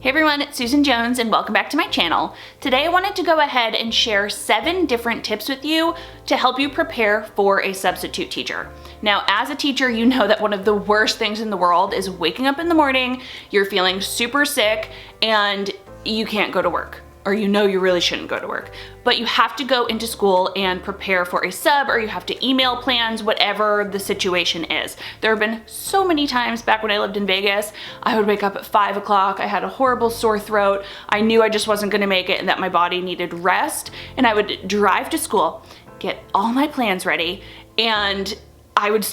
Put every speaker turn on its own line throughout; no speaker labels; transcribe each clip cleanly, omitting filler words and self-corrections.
Hey everyone, it's Susan Jones and welcome back to my channel. Today I wanted to go ahead and share 7 different tips with you to help you prepare for a substitute teacher. Now, as a teacher, you know that one of the worst things in the world is waking up in the morning, you're feeling super sick, and you can't go to work. Or you know you really shouldn't go to work, but you have to go into school and prepare for a sub, or you have to email plans, whatever the situation is. There have been so many times back when I lived in Vegas, I would wake up at 5 o'clock, I had a horrible sore throat, I knew I just wasn't gonna make it and that my body needed rest, and I would drive to school, get all my plans ready, and I would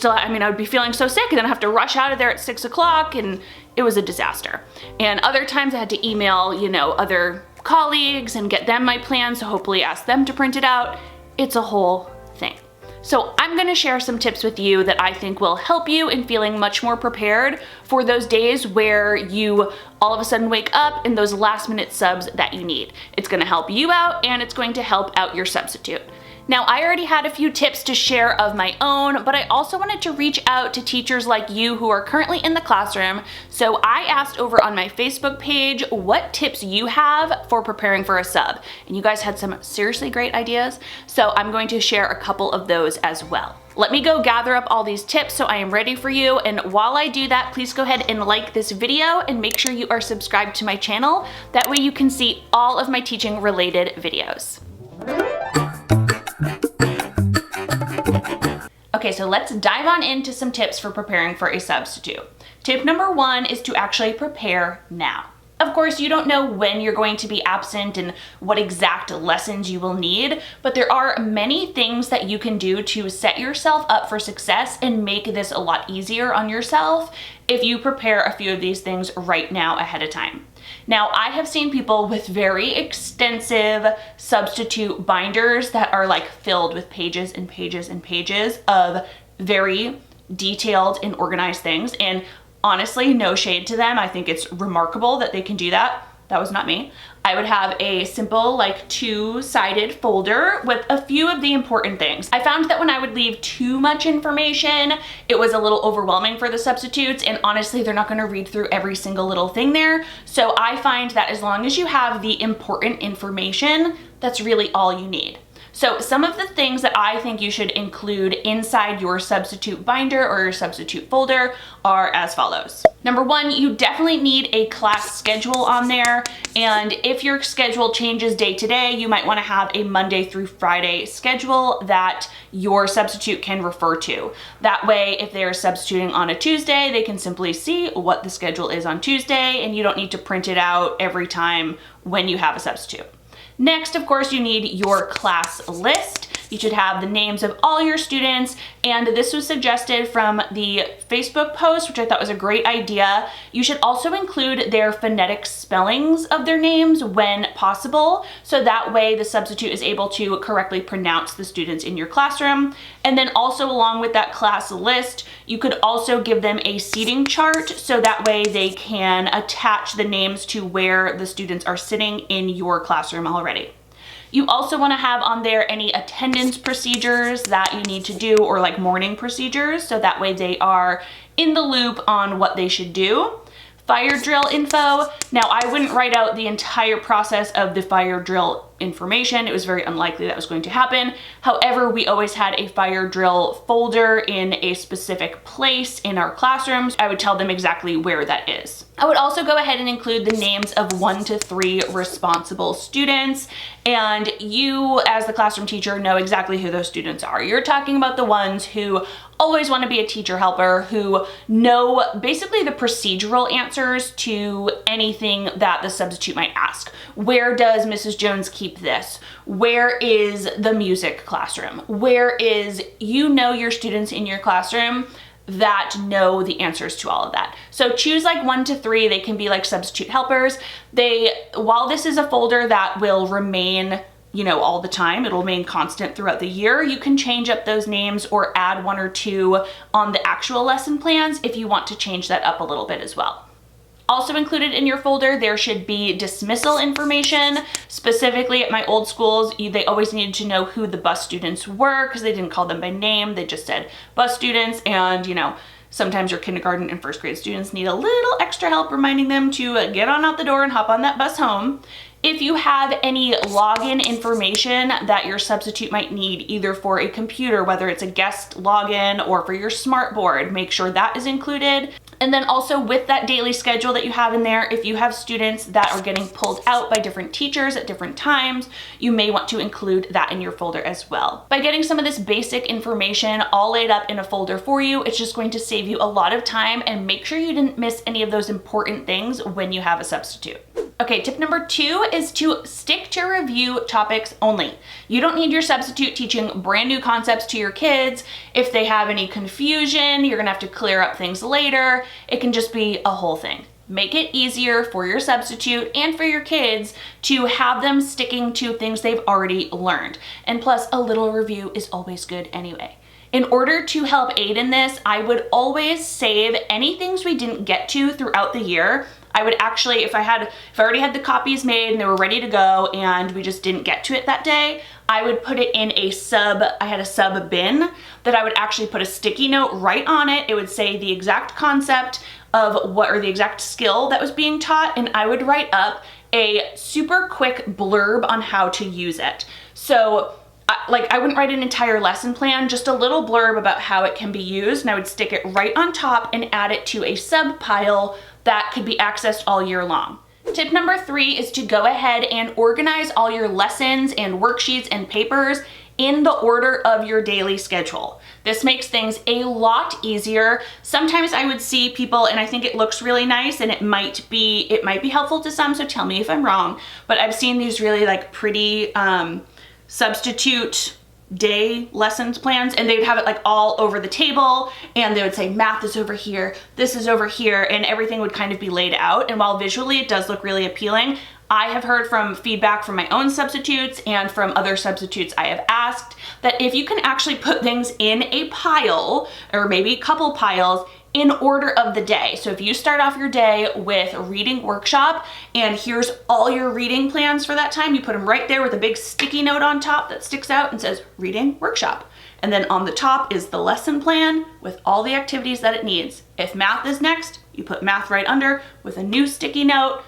be feeling so sick, and then I have to rush out of there at 6 o'clock, and it was a disaster. And other times I had to email, other colleagues and get them my plan, so hopefully ask them to print it out. It's a whole thing. So I'm gonna share some tips with you that I think will help you in feeling much more prepared for those days where you all of a sudden wake up in those last minute subs that you need. It's gonna help you out and it's going to help out your substitute. Now, I already had a few tips to share of my own, but I also wanted to reach out to teachers like you who are currently in the classroom. So I asked over on my Facebook page what tips you have for preparing for a sub. And you guys had some seriously great ideas. So I'm going to share a couple of those as well. Let me go gather up all these tips so I am ready for you. And while I do that, please go ahead and like this video and make sure you are subscribed to my channel. That way you can see all of my teaching related videos. Okay, so let's dive on into some tips for preparing for a substitute. Tip number 1 is to actually prepare now. Of course, you don't know when you're going to be absent and what exact lessons you will need, but there are many things that you can do to set yourself up for success and make this a lot easier on yourself if you prepare a few of these things right now ahead of time. Now, I have seen people with very extensive substitute binders that are like filled with pages and pages and pages of very detailed and organized things. And honestly, no shade to them. I think it's remarkable that they can do that. That was not me. I would have a simple, like 2-sided folder with a few of the important things. I found that when I would leave too much information, it was a little overwhelming for the substitutes, and honestly, they're not gonna read through every single little thing there. So I find that as long as you have the important information, that's really all you need. So some of the things that I think you should include inside your substitute binder or your substitute folder are as follows. Number 1, you definitely need a class schedule on there. And if your schedule changes day to day, you might want to have a Monday through Friday schedule that your substitute can refer to. That way, if they're substituting on a Tuesday, they can simply see what the schedule is on Tuesday, and you don't need to print it out every time when you have a substitute. Next, of course, you need your class list. You should have the names of all your students, and this was suggested from the Facebook post, which I thought was a great idea. You should also include their phonetic spellings of their names when possible, so that way the substitute is able to correctly pronounce the students in your classroom. And then also along with that class list, you could also give them a seating chart, so that way they can attach the names to where the students are sitting in your classroom already. You also want to have on there any attendance procedures that you need to do, or like morning procedures, so that way they are in the loop on what they should do. Fire drill info. Now, I wouldn't write out the entire process of the fire drill information. It was very unlikely that was going to happen. However, we always had a fire drill folder in a specific place in our classrooms. I would tell them exactly where that is. I would also go ahead and include the names of 1 to 3 responsible students. And you, as the classroom teacher, know exactly who those students are. You're talking about the ones who always want to be a teacher helper, who know basically the procedural answers to anything that the substitute might ask. Where does Mrs. Jones keep this? Where is the music classroom? Where is, your students in your classroom that know the answers to all of that. So choose like 1 to 3, they can be like substitute helpers. While this is a folder that will remain all the time, it'll remain constant throughout the year, you can change up those names or add 1 or 2 on the actual lesson plans if you want to change that up a little bit as well. Also included in your folder, there should be dismissal information. Specifically at my old schools, they always needed to know who the bus students were because they didn't call them by name. They just said bus students, and Sometimes your kindergarten and first grade students need a little extra help reminding them to get on out the door and hop on that bus home. If you have any login information that your substitute might need, either for a computer, whether it's a guest login or for your smartboard, make sure that is included. And then also with that daily schedule that you have in there, if you have students that are getting pulled out by different teachers at different times, you may want to include that in your folder as well. By getting some of this basic information all laid up in a folder for you, it's just going to save you a lot of time and make sure you didn't miss any of those important things when you have a substitute. Okay, tip number 2 is to stick to review topics only. You don't need your substitute teaching brand new concepts to your kids. If they have any confusion, you're gonna have to clear up things later. It can just be a whole thing. Make it easier for your substitute and for your kids to have them sticking to things they've already learned. And plus, a little review is always good anyway. In order to help aid in this, I would always save any things we didn't get to throughout the year. I would actually, if I already had the copies made and they were ready to go and we just didn't get to it that day, I would put it in I had a sub bin that I would actually put a sticky note right on it. It would say the exact concept of or the exact skill that was being taught, and I would write up a super quick blurb on how to use it. So I wouldn't write an entire lesson plan, just a little blurb about how it can be used, and I would stick it right on top and add it to a sub pile that could be accessed all year long. Tip number 3 is to go ahead and organize all your lessons and worksheets and papers in the order of your daily schedule. This makes things a lot easier. Sometimes I would see people, and I think it looks really nice, and it might be helpful to some, so tell me if I'm wrong, but I've seen these really like pretty substitute day lessons plans, and they'd have it like all over the table, and they would say math is over here, this is over here, and everything would kind of be laid out. And while visually it does look really appealing, I have heard from feedback from my own substitutes and from other substitutes I have asked that if you can actually put things in a pile, or maybe a couple piles, in order of the day. So if you start off your day with a reading workshop and here's all your reading plans for that time, you put them right there with a big sticky note on top that sticks out and says reading workshop. And then on the top is the lesson plan with all the activities that it needs. If math is next, you put math right under with a new sticky note.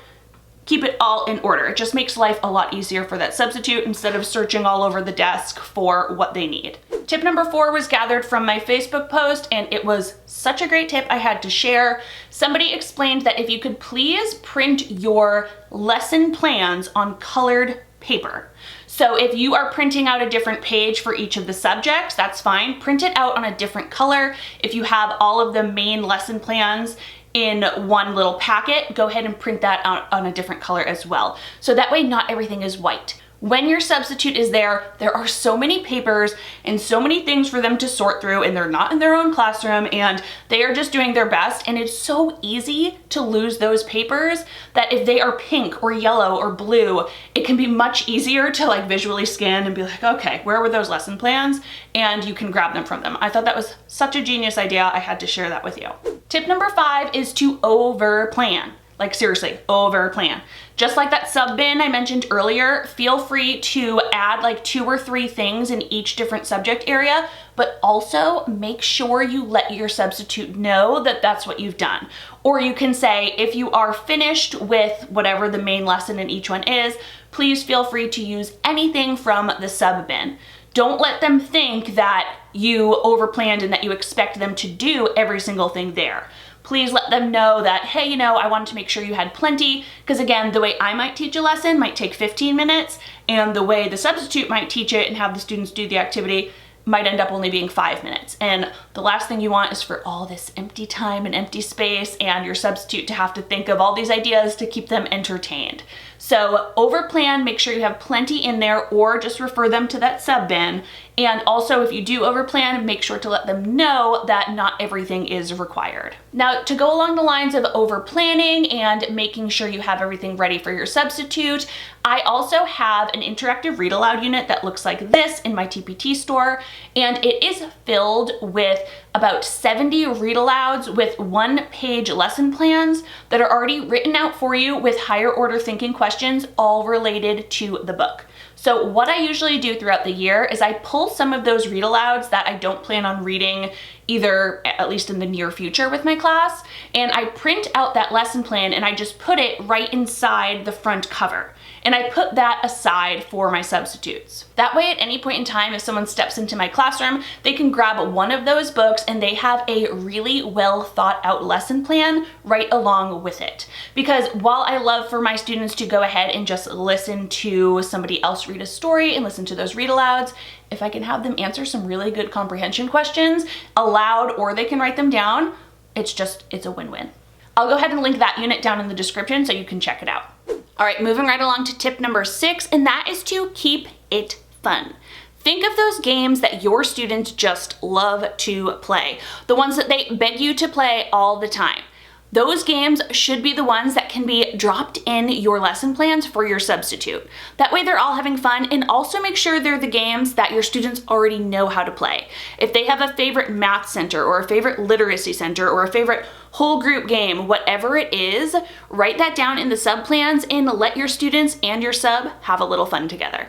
Keep it all in order. It just makes life a lot easier for that substitute instead of searching all over the desk for what they need. Tip number 4 was gathered from my Facebook post, and it was such a great tip I had to share. Somebody explained that if you could please print your lesson plans on colored paper. So if you are printing out a different page for each of the subjects, that's fine. Print it out on a different color. If you have all of the main lesson plans in one little packet, go ahead and print that out on a different color as well. So that way not everything is white. When your substitute is there are so many papers and so many things for them to sort through, and they're not in their own classroom and they are just doing their best, and it's so easy to lose those papers that if they are pink or yellow or blue, it can be much easier to like visually scan and be like, okay, where were those lesson plans? And you can grab them from them. I thought that was such a genius idea. I had to share that with you. Tip number 5 is to overplan. Like seriously, overplan. Just like that sub bin I mentioned earlier, feel free to add like 2 or 3 things in each different subject area, but also make sure you let your substitute know that that's what you've done. Or you can say, if you are finished with whatever the main lesson in each one is, please feel free to use anything from the sub bin. Don't let them think that you overplanned and that you expect them to do every single thing there. Please let them know that, hey, I wanted to make sure you had plenty, because again, the way I might teach a lesson might take 15 minutes, and the way the substitute might teach it and have the students do the activity might end up only being 5 minutes. And the last thing you want is for all this empty time and empty space and your substitute to have to think of all these ideas to keep them entertained. So overplan, make sure you have plenty in there, or just refer them to that sub bin. And also, if you do overplan, make sure to let them know that not everything is required. Now, to go along the lines of overplanning and making sure you have everything ready for your substitute, I also have an interactive ReadAloud unit that looks like this in my TPT store, and it is filled with about 70 read-alouds with one-page lesson plans that are already written out for you with higher order thinking questions all related to the book. So what I usually do throughout the year is I pull some of those read-alouds that I don't plan on reading either, at least in the near future with my class, and I print out that lesson plan and I just put it right inside the front cover. And I put that aside for my substitutes. That way at any point in time, if someone steps into my classroom, they can grab one of those books and they have a really well thought out lesson plan right along with it. Because while I love for my students to go ahead and just listen to somebody else read a story and listen to those read-alouds, if I can have them answer some really good comprehension questions aloud or they can write them down, it's a win-win. I'll go ahead and link that unit down in the description so you can check it out. All right, moving right along to tip number 6, and that is to keep it fun. Think of those games that your students just love to play, the ones that they beg you to play all the time. Those games should be the ones that can be dropped in your lesson plans for your substitute. That way they're all having fun, and also make sure they're the games that your students already know how to play. If they have a favorite math center or a favorite literacy center or a favorite whole group game, whatever it is, write that down in the sub plans and let your students and your sub have a little fun together.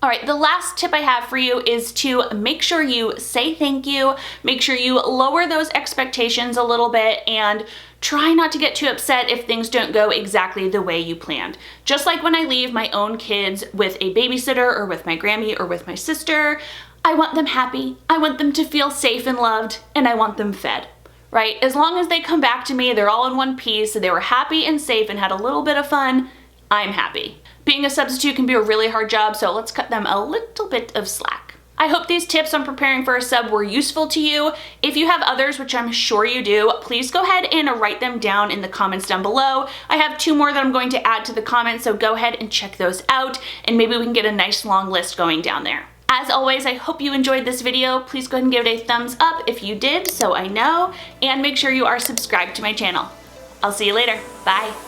All right, the last tip I have for you is to make sure you say thank you, make sure you lower those expectations a little bit, and try not to get too upset if things don't go exactly the way you planned. Just like when I leave my own kids with a babysitter or with my Grammy or with my sister, I want them happy, I want them to feel safe and loved, and I want them fed. Right? As long as they come back to me, they're all in one piece, they were happy and safe and had a little bit of fun, I'm happy. Being a substitute can be a really hard job, so let's cut them a little bit of slack. I hope these tips on preparing for a sub were useful to you. If you have others, which I'm sure you do, please go ahead and write them down in the comments down below. I have 2 more that I'm going to add to the comments, so go ahead and check those out, and maybe we can get a nice long list going down there. As always, I hope you enjoyed this video. Please go ahead and give it a thumbs up if you did, so I know, and make sure you are subscribed to my channel. I'll see you later. Bye.